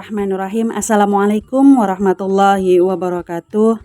Bismillahirrahmanirrahim. Assalamualaikum warahmatullahi wabarakatuh.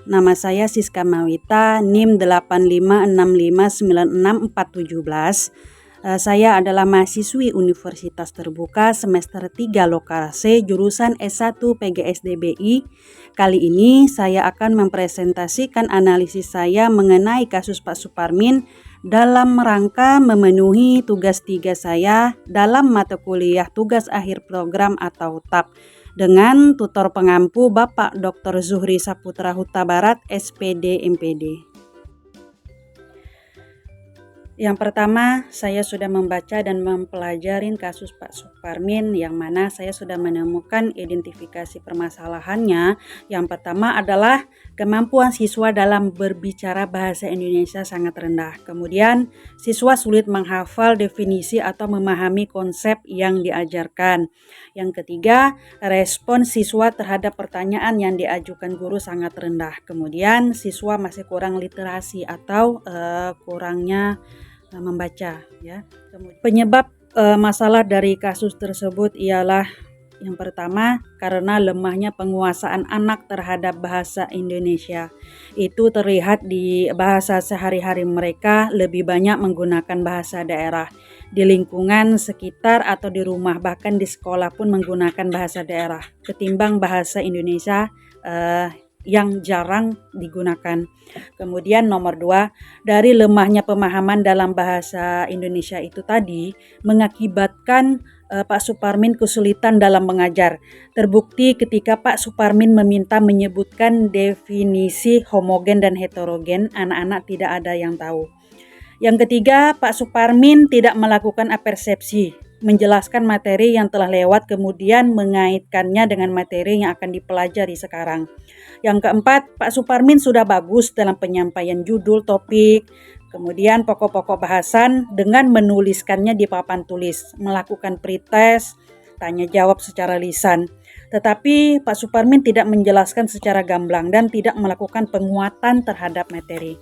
Nama saya Siska Mawita, NIM 856596417. Saya adalah mahasiswi Universitas Terbuka semester 3 Lokal C, jurusan S1 PGSDBI. Kali ini saya akan mempresentasikan analisis saya mengenai kasus Pak Suparmin dalam rangka memenuhi tugas 3 saya dalam mata kuliah tugas akhir program atau TAP dengan tutor pengampu Bapak Dr. Zuhri Saputra Huta Barat, SPD MPD. Yang pertama, saya sudah membaca dan mempelajari kasus Pak Suparmin, yang mana saya sudah menemukan identifikasi permasalahannya. Yang pertama adalah kemampuan siswa dalam berbicara bahasa Indonesia sangat rendah. Kemudian, siswa sulit menghafal definisi atau memahami konsep yang diajarkan. Yang ketiga, respon siswa terhadap pertanyaan yang diajukan guru sangat rendah. Kemudian, siswa masih kurang literasi atau kurangnya membaca, ya. Penyebab masalah dari kasus tersebut ialah yang pertama, karena lemahnya penguasaan anak terhadap bahasa Indonesia. Itu terlihat di bahasa sehari-hari mereka lebih banyak menggunakan bahasa daerah. Di lingkungan sekitar atau di rumah, bahkan di sekolah pun menggunakan bahasa daerah ketimbang bahasa Indonesia yang jarang digunakan. Kemudian nomor 2, dari lemahnya pemahaman dalam bahasa Indonesia itu tadi mengakibatkan Pak Suparmin kesulitan dalam mengajar. Terbukti ketika Pak Suparmin meminta menyebutkan definisi homogen dan heterogen, anak-anak tidak ada yang tahu. Yang ketiga, Pak Suparmin tidak melakukan apersepsi, menjelaskan materi yang telah lewat kemudian mengaitkannya dengan materi yang akan dipelajari sekarang. Yang keempat, Pak Suparmin sudah bagus dalam penyampaian judul topik, kemudian pokok-pokok bahasan dengan menuliskannya di papan tulis, melakukan pretest, tanya jawab secara lisan. Tetapi Pak Suparmin tidak menjelaskan secara gamblang dan tidak melakukan penguatan terhadap materi.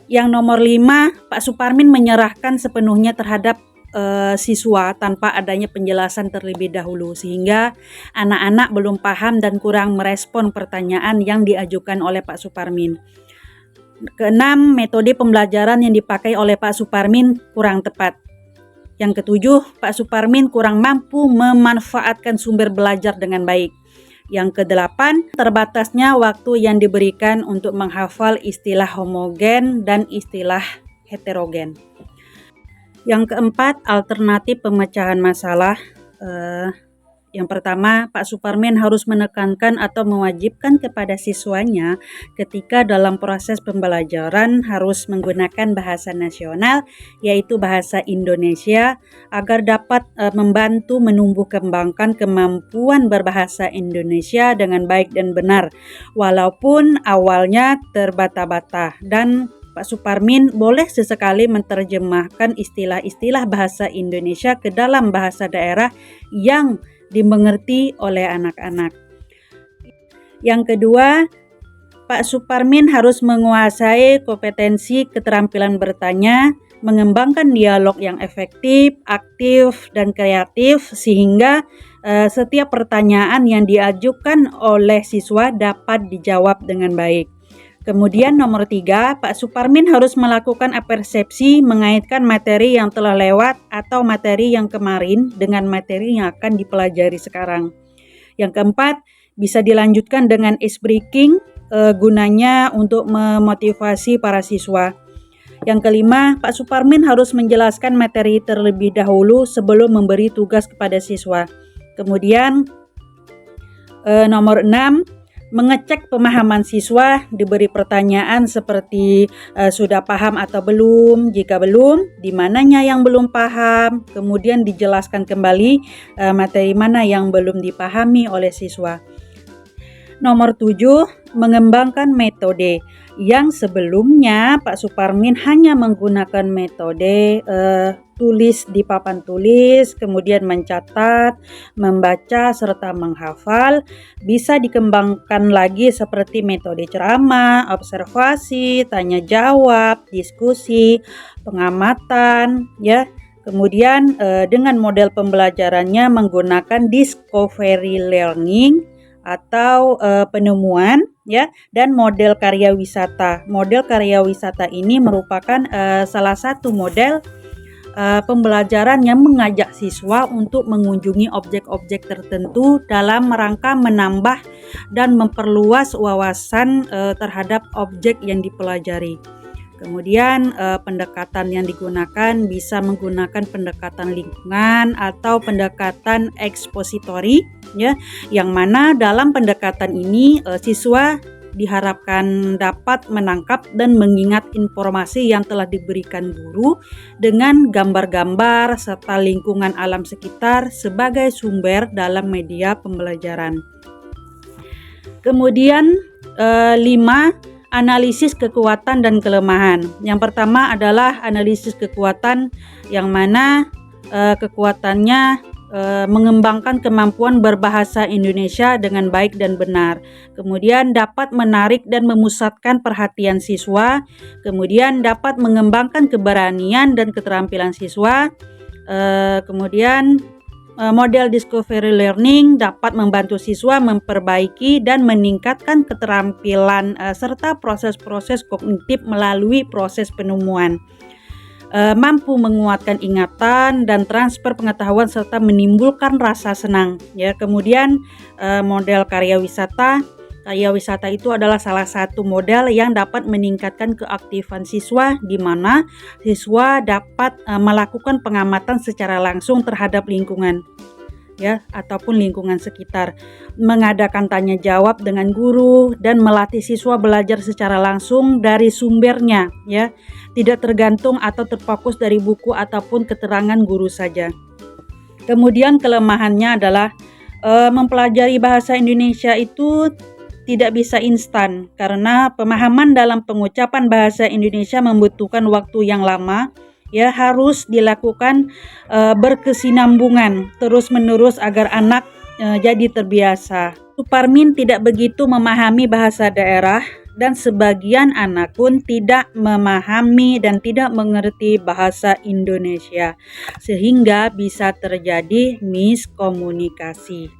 Yang nomor 5, Pak Suparmin menyerahkan sepenuhnya terhadap siswa tanpa adanya penjelasan terlebih dahulu, sehingga anak-anak belum paham dan kurang merespon pertanyaan yang diajukan oleh Pak Suparmin. Keenam, metode pembelajaran yang dipakai oleh Pak Suparmin kurang tepat. Yang ketujuh, Pak Suparmin kurang mampu memanfaatkan sumber belajar dengan baik. Yang kedelapan, terbatasnya waktu yang diberikan untuk menghafal istilah homogen dan istilah heterogen. Yang keempat, alternatif pemecahan masalah. Yang pertama, Pak Suparmin harus menekankan atau mewajibkan kepada siswanya ketika dalam proses pembelajaran harus menggunakan bahasa nasional, yaitu bahasa Indonesia, agar dapat membantu menumbuh kembangkan kemampuan berbahasa Indonesia dengan baik dan benar, walaupun awalnya terbata-bata. Dan Pak Suparmin boleh sesekali menerjemahkan istilah-istilah bahasa Indonesia ke dalam bahasa daerah yang dimengerti oleh anak-anak. Yang kedua, Pak Suparmin harus menguasai kompetensi keterampilan bertanya, mengembangkan dialog yang efektif, aktif, dan kreatif sehingga setiap pertanyaan yang diajukan oleh siswa dapat dijawab dengan baik. Kemudian nomor 3, Pak Suparmin harus melakukan apersepsi mengaitkan materi yang telah lewat atau materi yang kemarin dengan materi yang akan dipelajari sekarang. Yang keempat, bisa dilanjutkan dengan ice breaking, gunanya untuk memotivasi para siswa. Yang kelima, Pak Suparmin harus menjelaskan materi terlebih dahulu sebelum memberi tugas kepada siswa. Kemudian nomor 6, mengecek pemahaman siswa, diberi pertanyaan seperti sudah paham atau belum, jika belum, di mananya yang belum paham, kemudian dijelaskan kembali materi mana yang belum dipahami oleh siswa. Nomor 7, mengembangkan metode. Yang sebelumnya Pak Suparmin hanya menggunakan metode tulis di papan tulis, kemudian mencatat, membaca, serta menghafal. Bisa dikembangkan lagi seperti metode ceramah, observasi, tanya jawab, diskusi, pengamatan, ya. Kemudian dengan model pembelajarannya menggunakan discovery learning atau penemuan ya, dan model karya wisata. Model karya wisata ini merupakan salah satu model pembelajaran yang mengajak siswa untuk mengunjungi objek-objek tertentu dalam rangka menambah dan memperluas wawasan terhadap objek yang dipelajari. Kemudian pendekatan yang digunakan bisa menggunakan pendekatan lingkungan atau pendekatan ekspositori ya, yang mana dalam pendekatan ini siswa diharapkan dapat menangkap dan mengingat informasi yang telah diberikan guru dengan gambar-gambar serta lingkungan alam sekitar sebagai sumber dalam media pembelajaran. Kemudian 5. Analisis kekuatan dan kelemahan. Yang pertama adalah analisis kekuatan, yang mana kekuatannya mengembangkan kemampuan berbahasa Indonesia dengan baik dan benar. Kemudian dapat menarik dan memusatkan perhatian siswa. Kemudian dapat mengembangkan keberanian dan keterampilan siswa. Kemudian model discovery learning dapat membantu siswa memperbaiki dan meningkatkan keterampilan serta proses-proses kognitif melalui proses penemuan. Mampu menguatkan ingatan dan transfer pengetahuan serta menimbulkan rasa senang ya. Kemudian model karya wisata. Karya wisata itu adalah salah satu model yang dapat meningkatkan keaktifan siswa, di mana siswa dapat melakukan pengamatan secara langsung terhadap lingkungan ya, ataupun lingkungan sekitar, mengadakan tanya jawab dengan guru dan melatih siswa belajar secara langsung dari sumbernya ya, tidak tergantung atau terfokus dari buku ataupun keterangan guru saja. Kemudian kelemahannya adalah mempelajari bahasa Indonesia itu tidak bisa instan, karena pemahaman dalam pengucapan bahasa Indonesia membutuhkan waktu yang lama ya, harus dilakukan berkesinambungan terus-menerus agar anak jadi terbiasa. Suparmin tidak begitu memahami bahasa daerah dan sebagian anak pun tidak memahami dan tidak mengerti bahasa Indonesia, sehingga bisa terjadi miskomunikasi.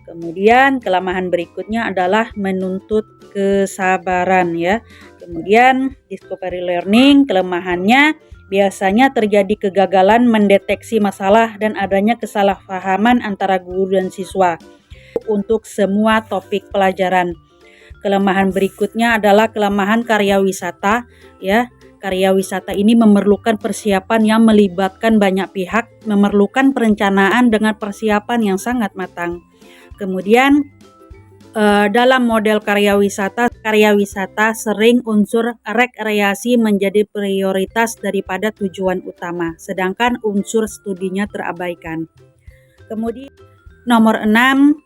Kemudian kelemahan berikutnya adalah menuntut kesabaran ya. Kemudian discovery learning, kelemahannya biasanya terjadi kegagalan mendeteksi masalah dan adanya kesalahpahaman antara guru dan siswa untuk semua topik pelajaran. Kelemahan berikutnya adalah kelemahan karya wisata ya. Karya wisata ini memerlukan persiapan yang melibatkan banyak pihak, memerlukan perencanaan dengan persiapan yang sangat matang. Kemudian dalam model karya wisata sering unsur rekreasi menjadi prioritas daripada tujuan utama, sedangkan unsur studinya terabaikan. Kemudian nomor 6,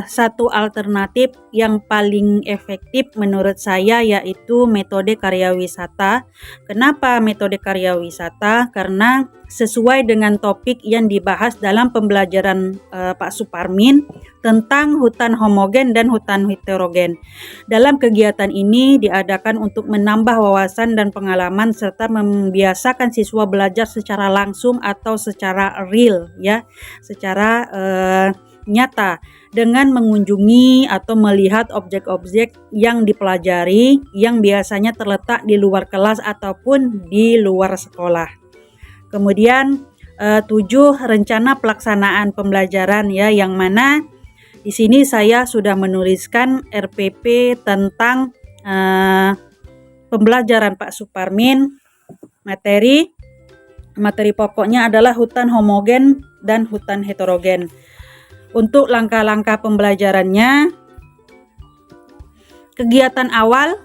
satu alternatif yang paling efektif menurut saya yaitu metode karya wisata. Kenapa metode karya wisata? Karena sesuai dengan topik yang dibahas dalam pembelajaran Pak Suparmin tentang hutan homogen dan hutan heterogen. Dalam kegiatan ini diadakan untuk menambah wawasan dan pengalaman serta membiasakan siswa belajar secara langsung atau secara real ya, secara nyata, dengan mengunjungi atau melihat objek-objek yang dipelajari yang biasanya terletak di luar kelas ataupun di luar sekolah. Kemudian 7, rencana pelaksanaan pembelajaran ya, yang mana di sini saya sudah menuliskan RPP tentang pembelajaran Pak Suparmin. Materi pokoknya adalah hutan homogen dan hutan heterogen. Untuk langkah-langkah pembelajarannya, kegiatan awal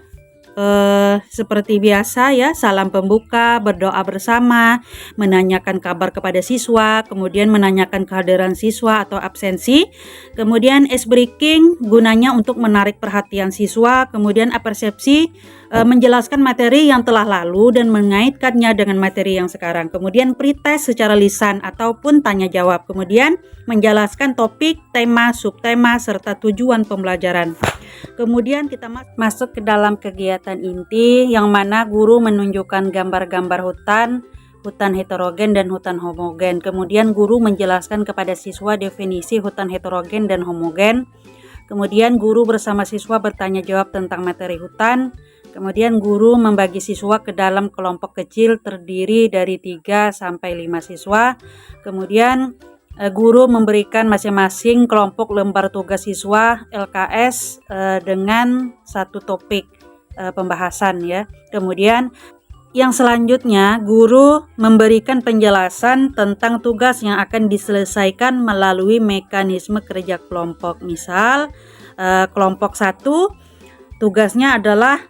seperti biasa ya, salam pembuka, berdoa bersama, menanyakan kabar kepada siswa, kemudian menanyakan kehadiran siswa atau absensi. Kemudian ice breaking gunanya untuk menarik perhatian siswa, kemudian apersepsi menjelaskan materi yang telah lalu dan mengaitkannya dengan materi yang sekarang. Kemudian pretest secara lisan ataupun tanya jawab. Kemudian menjelaskan topik, tema, subtema serta tujuan pembelajaran. Kemudian kita masuk ke dalam kegiatan inti, yang mana guru menunjukkan gambar-gambar hutan hutan heterogen dan hutan homogen. Kemudian guru menjelaskan kepada siswa definisi hutan heterogen dan homogen. Kemudian guru bersama siswa bertanya jawab tentang materi hutan. Kemudian guru membagi siswa ke dalam kelompok kecil terdiri dari 3 sampai 5 siswa. Kemudian guru memberikan masing-masing kelompok lembar tugas siswa LKS dengan satu topik pembahasan ya. Kemudian yang selanjutnya guru memberikan penjelasan tentang tugas yang akan diselesaikan melalui mekanisme kerja kelompok. Misal kelompok 1 tugasnya adalah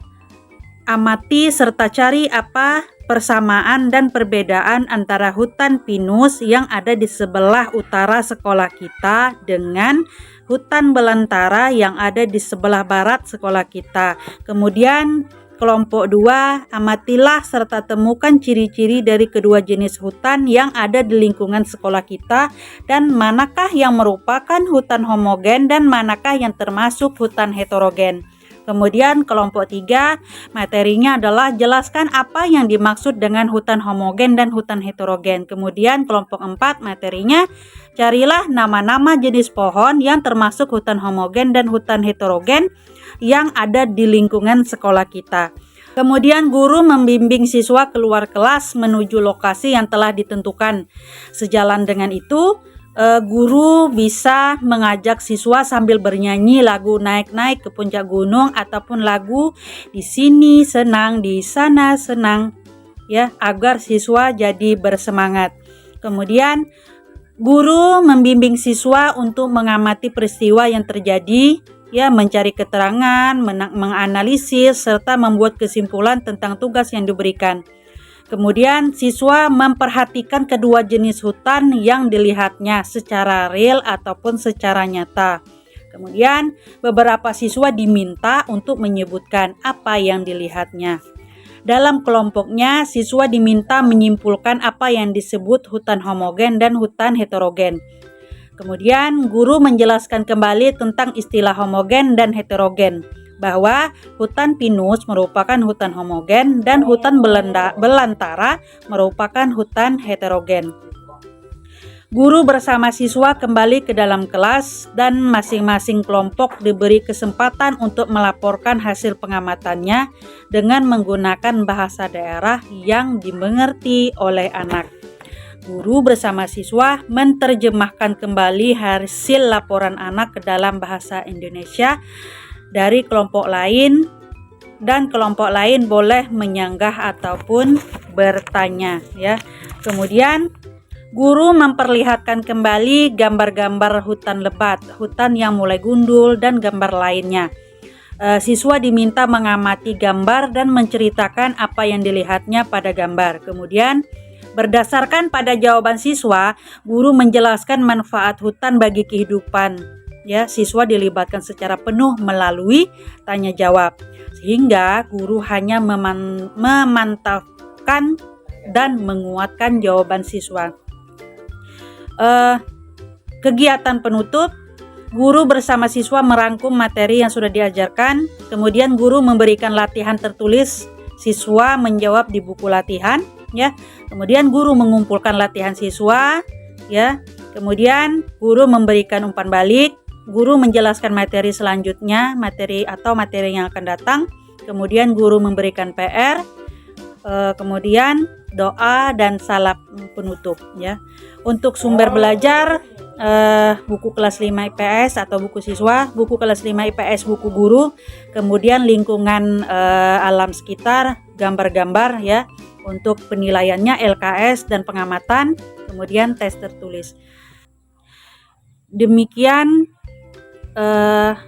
amati serta cari apa persamaan dan perbedaan antara hutan pinus yang ada di sebelah utara sekolah kita dengan hutan belantara yang ada di sebelah barat sekolah kita. Kemudian kelompok 2, amatilah serta temukan ciri-ciri dari kedua jenis hutan yang ada di lingkungan sekolah kita dan manakah yang merupakan hutan homogen dan manakah yang termasuk hutan heterogen. Kemudian kelompok 3, materinya adalah jelaskan apa yang dimaksud dengan hutan homogen dan hutan heterogen. Kemudian kelompok 4, materinya carilah nama-nama jenis pohon yang termasuk hutan homogen dan hutan heterogen yang ada di lingkungan sekolah kita. Kemudian guru membimbing siswa keluar kelas menuju lokasi yang telah ditentukan. Sejalan dengan itu, guru bisa mengajak siswa sambil bernyanyi lagu naik-naik ke puncak gunung ataupun lagu di sini senang, di sana senang ya, agar siswa jadi bersemangat. Kemudian guru membimbing siswa untuk mengamati peristiwa yang terjadi ya, mencari keterangan, menganalisis serta membuat kesimpulan tentang tugas yang diberikan. Kemudian siswa memperhatikan kedua jenis hutan yang dilihatnya secara real ataupun secara nyata. Kemudian beberapa siswa diminta untuk menyebutkan apa yang dilihatnya. Dalam kelompoknya, siswa diminta menyimpulkan apa yang disebut hutan homogen dan hutan heterogen. Kemudian guru menjelaskan kembali tentang istilah homogen dan heterogen, bahwa hutan pinus merupakan hutan homogen dan hutan belantara merupakan hutan heterogen. Guru bersama siswa kembali ke dalam kelas dan masing-masing kelompok diberi kesempatan untuk melaporkan hasil pengamatannya dengan menggunakan bahasa daerah yang dimengerti oleh anak. Guru bersama siswa menerjemahkan kembali hasil laporan anak ke dalam bahasa Indonesia dari kelompok lain, dan kelompok lain boleh menyanggah ataupun bertanya ya. Kemudian guru memperlihatkan kembali gambar-gambar hutan lebat, hutan yang mulai gundul dan gambar lainnya. Siswa diminta mengamati gambar dan menceritakan apa yang dilihatnya pada gambar. Kemudian berdasarkan pada jawaban siswa, guru menjelaskan manfaat hutan bagi kehidupan. Ya, siswa dilibatkan secara penuh melalui tanya jawab, sehingga guru hanya memantapkan dan menguatkan jawaban siswa. Kegiatan penutup, guru bersama siswa merangkum materi yang sudah diajarkan. Kemudian guru memberikan latihan tertulis, siswa menjawab di buku latihan. Ya, kemudian guru mengumpulkan latihan siswa. Ya, kemudian guru memberikan umpan balik. Guru menjelaskan materi selanjutnya, materi yang akan datang. Kemudian guru memberikan PR, kemudian doa dan salam penutup ya. Untuk sumber belajar, buku kelas 5 IPS atau buku siswa, buku kelas 5 IPS buku guru, kemudian lingkungan alam sekitar, gambar-gambar ya. Untuk penilaiannya LKS dan pengamatan, kemudian tes tertulis. Demikian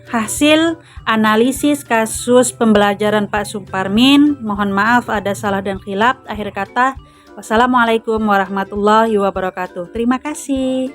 hasil analisis kasus pembelajaran Pak Suparmin. Mohon maaf ada salah dan khilaf. Akhir kata, wassalamualaikum warahmatullahi wabarakatuh. Terima kasih.